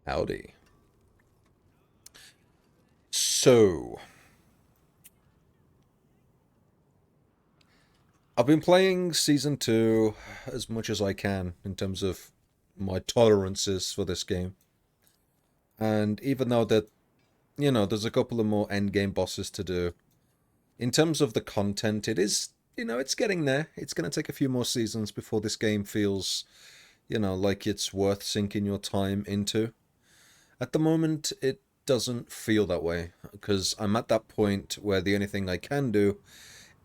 Howdy. So, I've been playing Season 2 as much as I can in terms of my tolerances for this game. And even though there's a couple of more endgame bosses to do, in terms of the content, it is, it's getting there. It's going to take a few more seasons before this game feels, like it's worth sinking your time into. At the moment, it doesn't feel that way because I'm at that point where the only thing I can do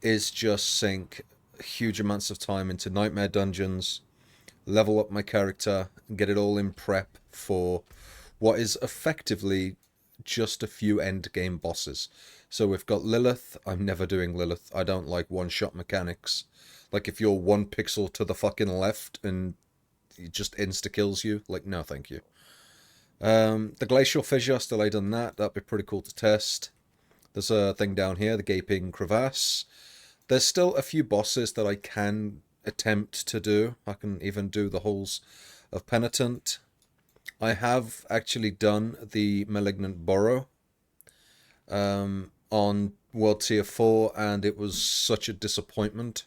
is just sink huge amounts of time into nightmare dungeons, level up my character, and get it all in prep for what is effectively just a few end game bosses. So we've got Lilith. I'm never doing Lilith. I don't like one shot mechanics. Like if you're one pixel to the fucking left and it just insta kills you, like no thank you. The glacial fissure, still ain't done that. That'd be pretty cool to test. There's a thing down here, the gaping crevasse. There's still a few bosses that I can attempt to do. I can even do the Halls of Penitent. I have actually done the Malignant Burrow on World Tier 4, and it was such a disappointment.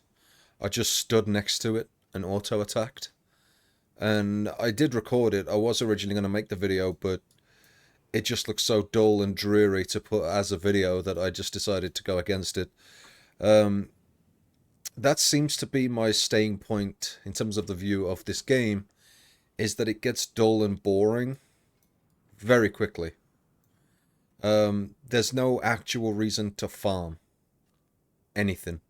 I just stood next to it and auto-attacked. And I did record it. I was originally going to make the video, but it just looked so dull and dreary to put as a video that I just decided to go against it. That seems to be my staying point in terms of the view of this game, is that it gets dull and boring very quickly. There's no actual reason to farm anything.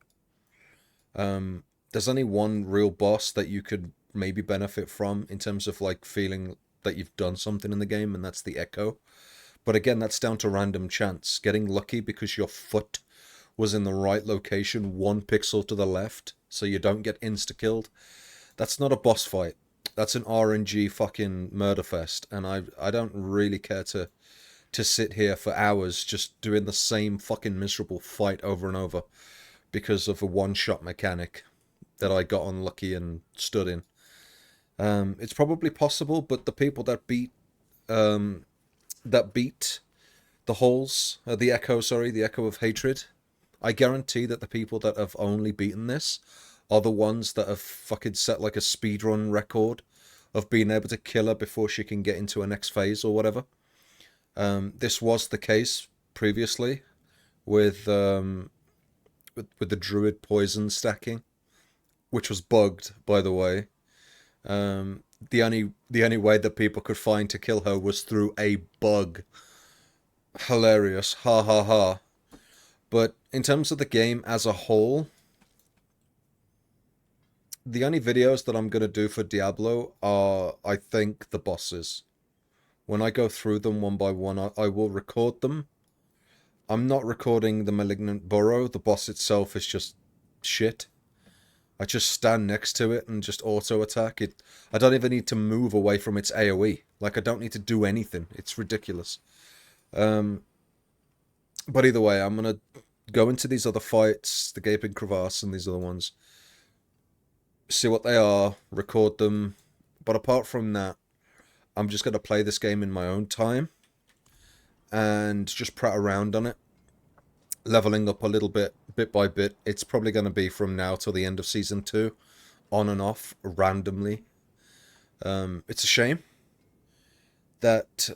There's only one real boss that you could maybe benefit from in terms of like feeling that you've done something in the game, and that's the Echo. But again, that's down to random chance. Getting lucky because your foot was in the right location, one pixel to the left, so you don't get insta-killed. That's not a boss fight. That's an RNG fucking murder fest, and I don't really care to sit here for hours just doing the same fucking miserable fight over and over because of a one-shot mechanic that I got unlucky and stood in. It's probably possible, but the people that beat the Halls, the Echo, sorry, the Echo of Hatred, I guarantee that the people that have only beaten this are the ones that have fucking set like a speedrun record of being able to kill her before she can get into her next phase or whatever. This was the case previously with with the druid poison stacking, which was bugged, by the way. The only way that people could find to kill her was through a bug. Hilarious, ha ha ha. But in terms of the game as a whole, the only videos that I'm going to do for Diablo are, I think, the bosses. When I go through them one by one, I will record them. I'm not recording the Malignant Burrow. The boss itself is just shit. I just stand next to it and just auto-attack it. I don't even need to move away from its AoE. Like, I don't need to do anything. It's ridiculous. But either way, I'm going to go into these other fights, the Gaping Crevasse and these other ones, see what they are, record them. But apart from that, I'm just going to play this game in my own time and just prat around on it, leveling up a little bit by bit. It's probably going to be from now till the end of Season 2, on and off, randomly. It's a shame that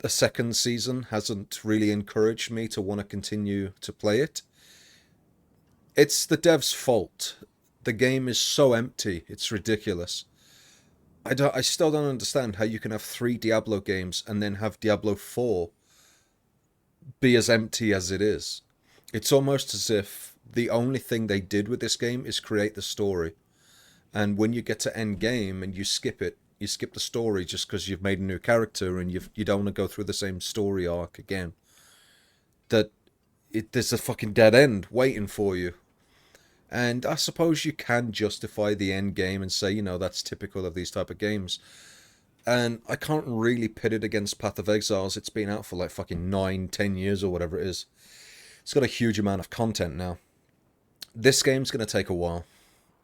a second season hasn't really encouraged me to want to continue to play it. It's the dev's fault. The game is so empty, it's ridiculous. I still don't understand how you can have 3 Diablo games and then have Diablo 4 be as empty as it is. It's almost as if the only thing they did with this game is create the story. And when you get to end game and you skip it, you skip the story just because you've made a new character and you don't want to go through the same story arc again. There's a fucking dead end waiting for you. And I suppose you can justify the end game and say, that's typical of these type of games. And I can't really pit it against Path of Exiles. It's been out for like fucking 9, 10 years or whatever it is. It's got a huge amount of content now. This game's going to take a while.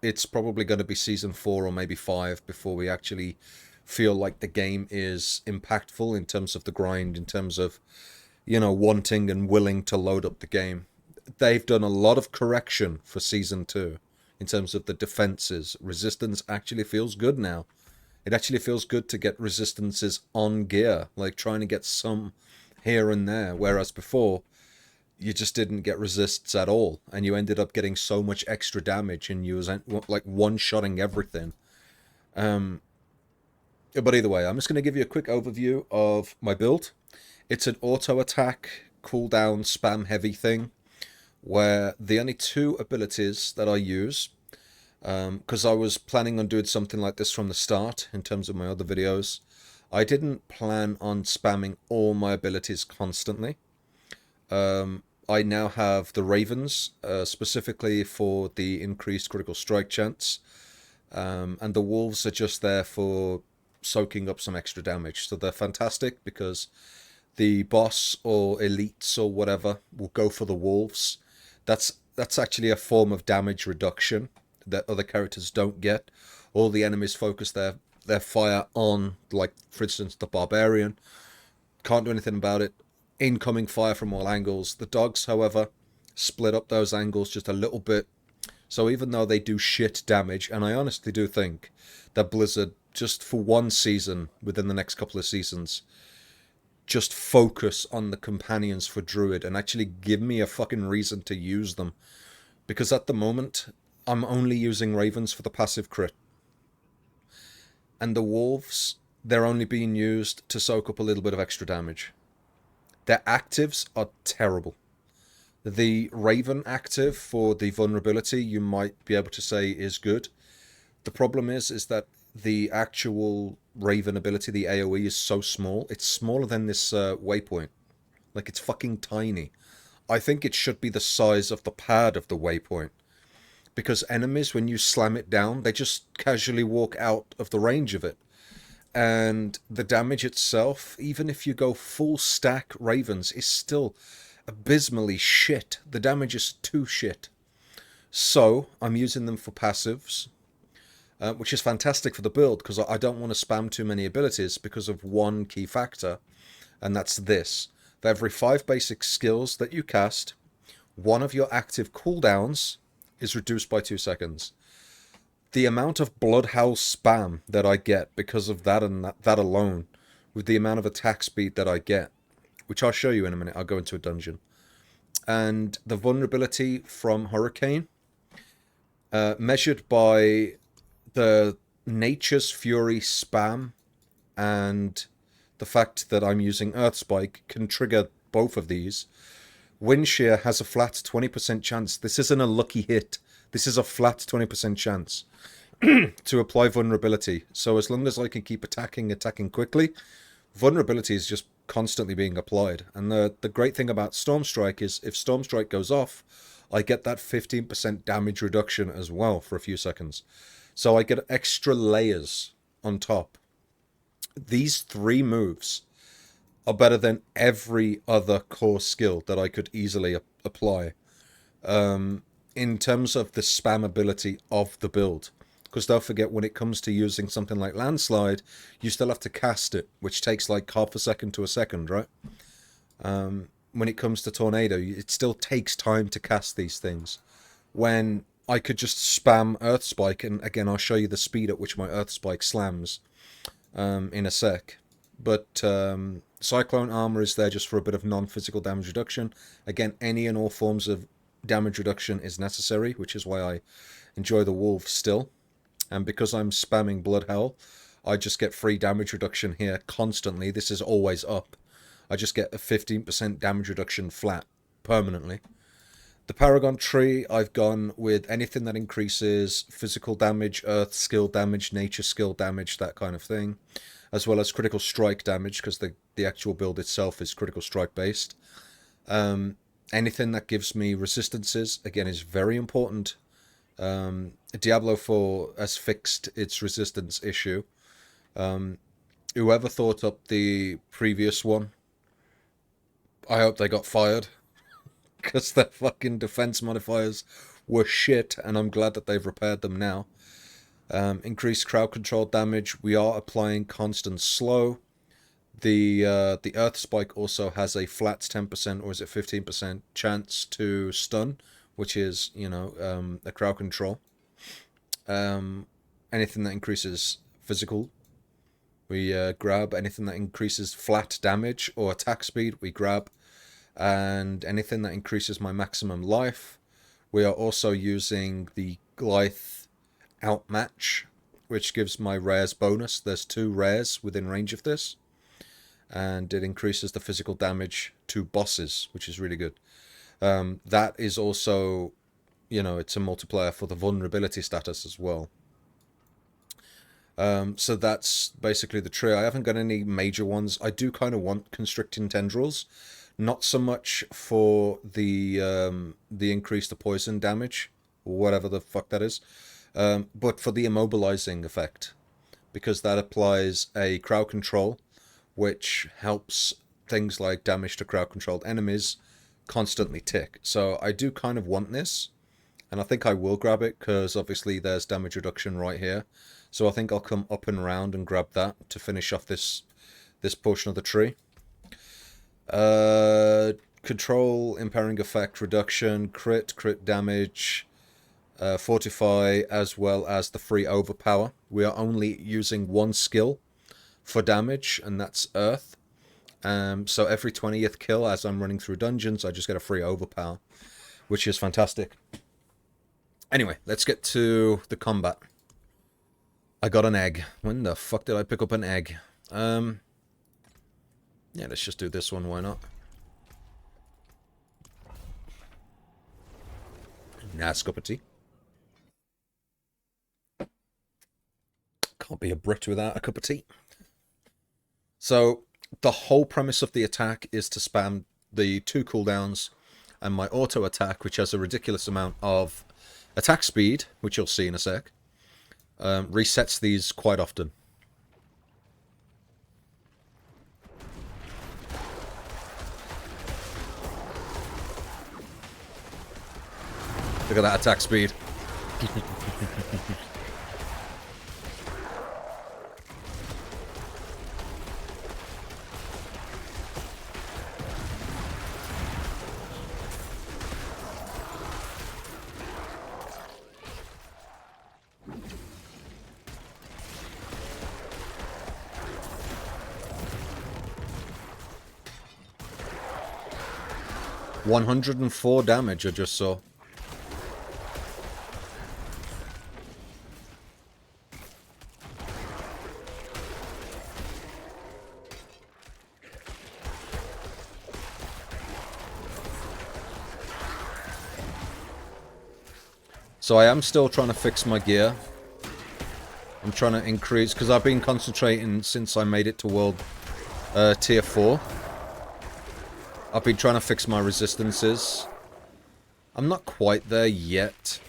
It's probably going to be Season 4 or maybe 5 before we actually feel like the game is impactful in terms of the grind, in terms of, wanting and willing to load up the game. They've done a lot of correction for Season 2 in terms of the defenses. Resistance actually feels good now. It actually feels good to get resistances on gear, like trying to get some here and there, whereas before you just didn't get resists at all, and you ended up getting so much extra damage, and you was like one-shotting everything. Um, but either way, I'm just going to give you a quick overview of my build. It's an auto attack, cooldown, spam heavy thing, where the only two abilities that I use, because I was planning on doing something like this from the start in terms of my other videos, I didn't plan on spamming all my abilities constantly. I now have the Ravens, specifically for the increased critical strike chance, and the Wolves are just there for soaking up some extra damage. So they're fantastic because the boss or elites or whatever will go for the Wolves. That's actually a form of damage reduction that other characters don't get. All the enemies focus their fire on, like, for instance, the Barbarian. Can't do anything about it. Incoming fire from all angles. The dogs, however, split up those angles just a little bit. So even though they do shit damage, and I honestly do think that Blizzard, just for one season, within the next couple of seasons, just focus on the companions for Druid and actually give me a fucking reason to use them. Because at the moment, I'm only using Ravens for the passive crit. And the Wolves, they're only being used to soak up a little bit of extra damage. Their actives are terrible. The Raven active for the vulnerability, you might be able to say is good. The problem is that the actual Raven ability, the AoE, is so small. It's smaller than this waypoint. Like, it's fucking tiny. I think it should be the size of the pad of the waypoint. Because enemies, when you slam it down, they just casually walk out of the range of it. And the damage itself, even if you go full stack Ravens, is still abysmally shit. The damage is too shit. So I'm using them for passives, which is fantastic for the build, because I don't want to spam too many abilities because of one key factor, and that's this. For every 5 basic skills that you cast, one of your active cooldowns is reduced by 2 seconds. The amount of Bloodhowl spam that I get because of that and that alone, with the amount of attack speed that I get, which I'll show you in a minute. I'll go into a dungeon. And the vulnerability from Hurricane, measured by the Nature's Fury spam and the fact that I'm using Earth Spike, can trigger both of these. Wind Shear has a flat 20% chance. This isn't a lucky hit. This is a flat 20% chance to apply vulnerability. So as long as I can keep attacking quickly, vulnerability is just constantly being applied. And the great thing about Storm Strike is if Storm Strike goes off, I get that 15% damage reduction as well for a few seconds. So I get extra layers on top. These 3 moves are better than every other core skill that I could easily apply. In terms of the spamability of the build. Because don't forget, when it comes to using something like Landslide, you still have to cast it, which takes like half a second to a second, right? When it comes to Tornado, it still takes time to cast these things. When I could just spam Earth Spike, and again, I'll show you the speed at which my Earth Spike slams in a sec. But Cyclone Armor is there just for a bit of non-physical damage reduction. Again, any and all forms of damage reduction is necessary, which is why I enjoy the Wolves still. And because I'm spamming Bloodhowl, I just get free damage reduction here constantly. This is always up. I just get a 15% damage reduction flat, permanently. The Paragon Tree, I've gone with anything that increases physical damage, earth skill damage, nature skill damage, that kind of thing. As well as critical strike damage, because the actual build itself is critical strike based. Anything that gives me resistances, again, is very important. Diablo 4 has fixed its resistance issue. Whoever thought up the previous one, I hope they got fired. Because their fucking defense modifiers were shit, and I'm glad that they've repaired them now. Increased crowd control damage. We are applying constant slow. The Earth Spike also has a flat 10% or is it 15% chance to stun, which is, a crowd control. Anything that increases physical, we grab. Anything that increases flat damage or attack speed, we grab. And anything that increases my maximum life, we are also using the Glythe Outmatch, which gives my rares bonus. There's 2 rares within range of this. And it increases the physical damage to bosses, which is really good. That is also, it's a multiplier for the vulnerability status as well. So that's basically the tree. I haven't got any major ones. I do kind of want Constricting Tendrils. Not so much for the increase to poison damage, or whatever the fuck that is, but for the immobilizing effect. Because that applies a crowd control, which helps things like damage to crowd-controlled enemies constantly tick. So I do kind of want this, and I think I will grab it, because obviously there's damage reduction right here. So I think I'll come up and round and grab that to finish off this portion of the tree. Control, impairing effect, reduction, crit damage, fortify, as well as the free overpower. We are only using 1 skill for damage, and that's Earth. So every 20th kill as I'm running through dungeons, I just get a free overpower, which is fantastic. Anyway, let's get to the combat. I got an egg. When the fuck did I pick up an egg? Yeah, let's just do this one, why not? Nice cup of tea. Can't be a Brit without a cup of tea. So, the whole premise of the attack is to spam the 2 cooldowns, and my auto attack, which has a ridiculous amount of attack speed, which you'll see in a sec, resets these quite often. Look at that attack speed. 104 damage I just saw. So I am still trying to fix my gear. I'm trying to increase, because I've been concentrating since I made it to world tier 4. I've been trying to fix my resistances. I'm not quite there yet.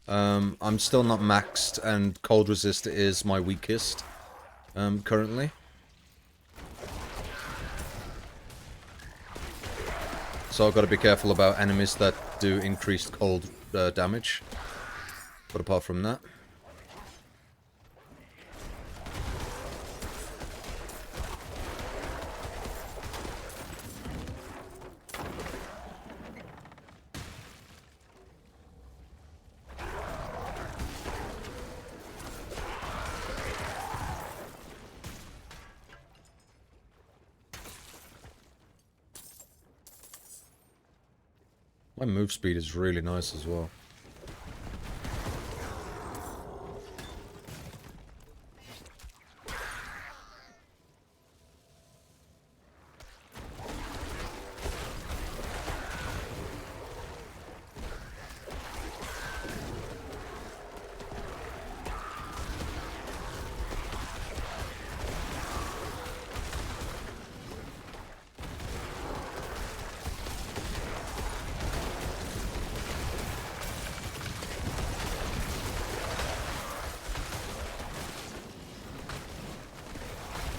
I'm still not maxed, and cold resist is my weakest currently. So I've got to be careful about enemies that do increased cold damage. But apart from that... My move speed is really nice as well.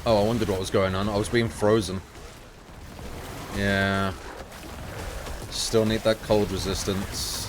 Oh, I wondered what was going on. I was being frozen. Yeah. Still need that cold resistance.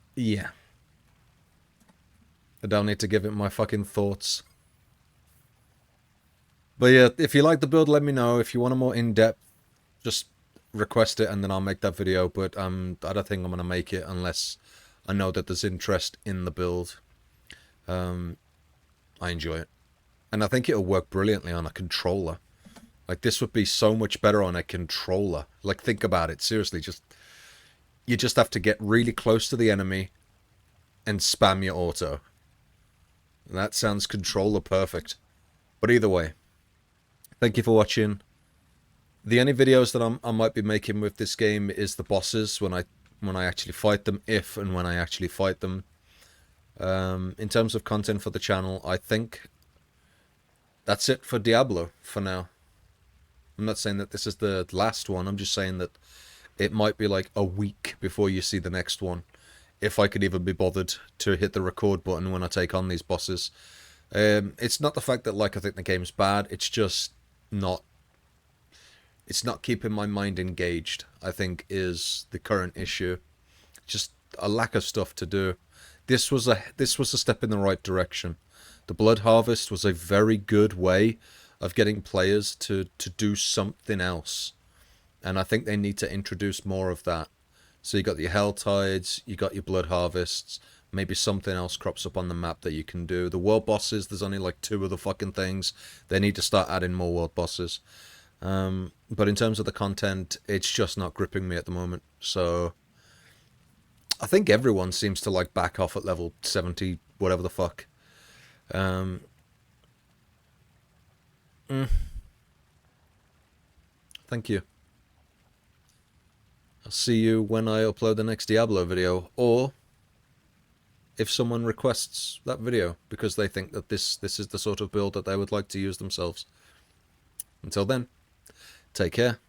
Yeah. I don't need to give it my fucking thoughts. But yeah, if you like the build, let me know. If you want a more in-depth, just request it and then I'll make that video. But I don't think I'm going to make it unless I know that there's interest in the build. I enjoy it. And I think it'll work brilliantly on a controller. Like, this would be so much better on a controller. Like, think about it. Seriously, you just have to get really close to the enemy and spam your auto. And that sounds controller perfect. But either way, thank you for watching. The only videos that I might be making with this game is the bosses when I actually fight them, if and when I actually fight them. In terms of content for the channel, I think that's it for Diablo for now. I'm not saying that this is the last one. I'm just saying that it might be like a week before you see the next one, if I could even be bothered to hit the record button when I take on these bosses. It's not the fact that like I think the game's bad. It's just not. It's not keeping my mind engaged, I think, is the current issue. Just a lack of stuff to do. This was a step in the right direction. The Blood Harvest was a very good way of getting players to do something else. And I think they need to introduce more of that. So you got your Hell Tides, you got your Blood Harvests, maybe something else crops up on the map that you can do. The world bosses, there's only like 2 of the fucking things. They need to start adding more world bosses. But in terms of the content, it's just not gripping me at the moment. So I think everyone seems to like back off at level 70, whatever the fuck. Thank you. I'll see you when I upload the next Diablo video, or if someone requests that video because they think that this is the sort of build that they would like to use themselves. Until then, take care.